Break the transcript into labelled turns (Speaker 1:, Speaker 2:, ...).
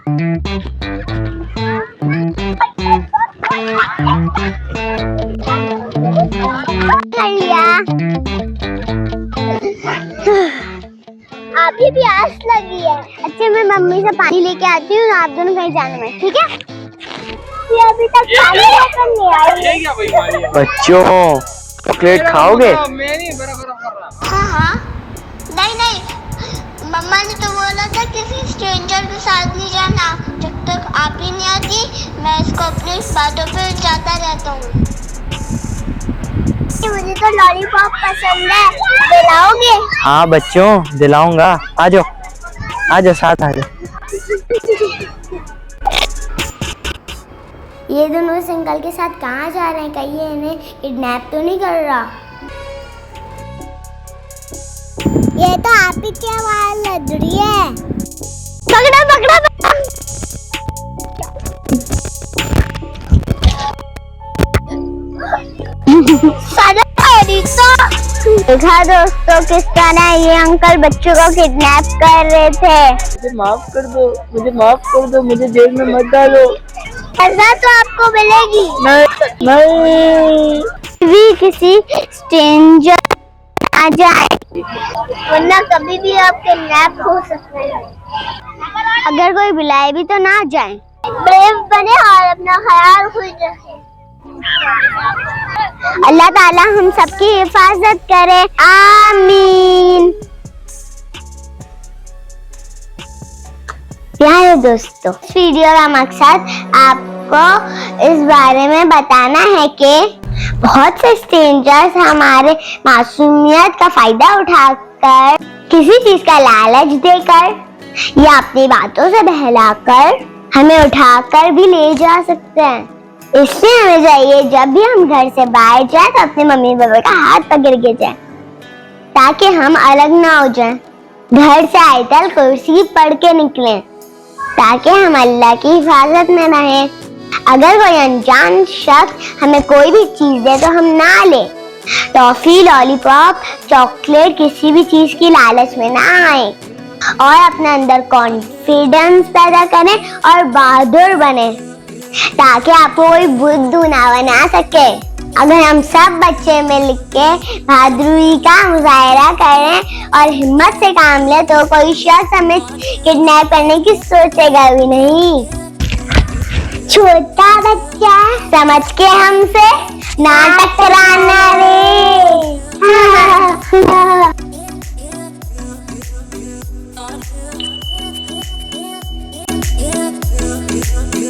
Speaker 1: अभी भी प्यास लगी है। अच्छा मैं मम्मी से पानी लेके आती हूँ, आप दोनों कहीं जाना है, ठीक है? ये अभी तक पानी लेकर नहीं आई।
Speaker 2: बच्चों चॉकलेट खाओगे?
Speaker 1: हाँ हाँ, नहीं, मम्मा ने तो बोला था किसी स्ट्रेंजर के साथ नहीं जाना। जब तक आप ही नहीं आती मैं इसको अपनी बातों पे जाता रहता हूँ। मुझे तो लॉलीपॉप पसंद है, दिलाओगे?
Speaker 2: हाँ बच्चों दिलाऊंगा, आ जाओ साथ आ जाओ।
Speaker 1: ये दोनों इस अंकल के साथ कहाँ जा रहे हैं? कहीं ये इन्हें किडनैप तो नहीं कर रहा? ये तो आप ही की आवाज लग रही है। पकड़ा देखा दोस्तों किस तरह ये अंकल बच्चों को किडनैप कर रहे थे।
Speaker 2: मुझे माफ कर दो, मुझे जेल में मत डालो।
Speaker 1: सजा तो आपको मिलेगी।
Speaker 2: नहीं
Speaker 1: भी किसी स्ट्रेंजर आ जाए वरना कभी भी आप किडनैप हो सकते हैं। अगर कोई बुलाए भी तो ना जाए। ब्रेव बने और अपना ख्याल खुद रखें। अल्लाह ताला हम सबकी हिफाजत करे, आमीन। प्यारे दोस्तों, इस वीडियो का मकसद आपको इस बारे में बताना है कि बहुत से स्ट्रेंजर्स हमारे मासूमियत का फायदा उठाकर किसी चीज का लालच देकर या अपनी बातों से बहलाकर हमें उठाकर भी ले जा सकते हैं। इसलिए हमें चाहिए जब भी हम घर से बाहर जाए तो अपने मम्मी पापा का हाथ पकड़ के जाए ताकि हम अलग ना हो जाएं। घर से आयतल कुर्सी पढ़ के निकलें ताकि हम अल्लाह की हिफाजत में रहें। अगर कोई अनजान शख्स हमें कोई भी चीज दे तो हम ना ले। टॉफी, लॉलीपॉप, चॉकलेट किसी भी चीज की लालच में ना आए और अपने अंदर कॉन्फिडेंस पैदा करें और बहादुर बने ताकि आपको कोई बुद्धू ना बना सके। अगर हम सब बच्चे मिल के बहादुरी का मुजाहरा करें और हिम्मत से काम ले तो कोई शख्स हमें किडनैप करने की सोचेगा भी नहीं। छोटा बच्चा समझ के हमसे ना टकराना रे।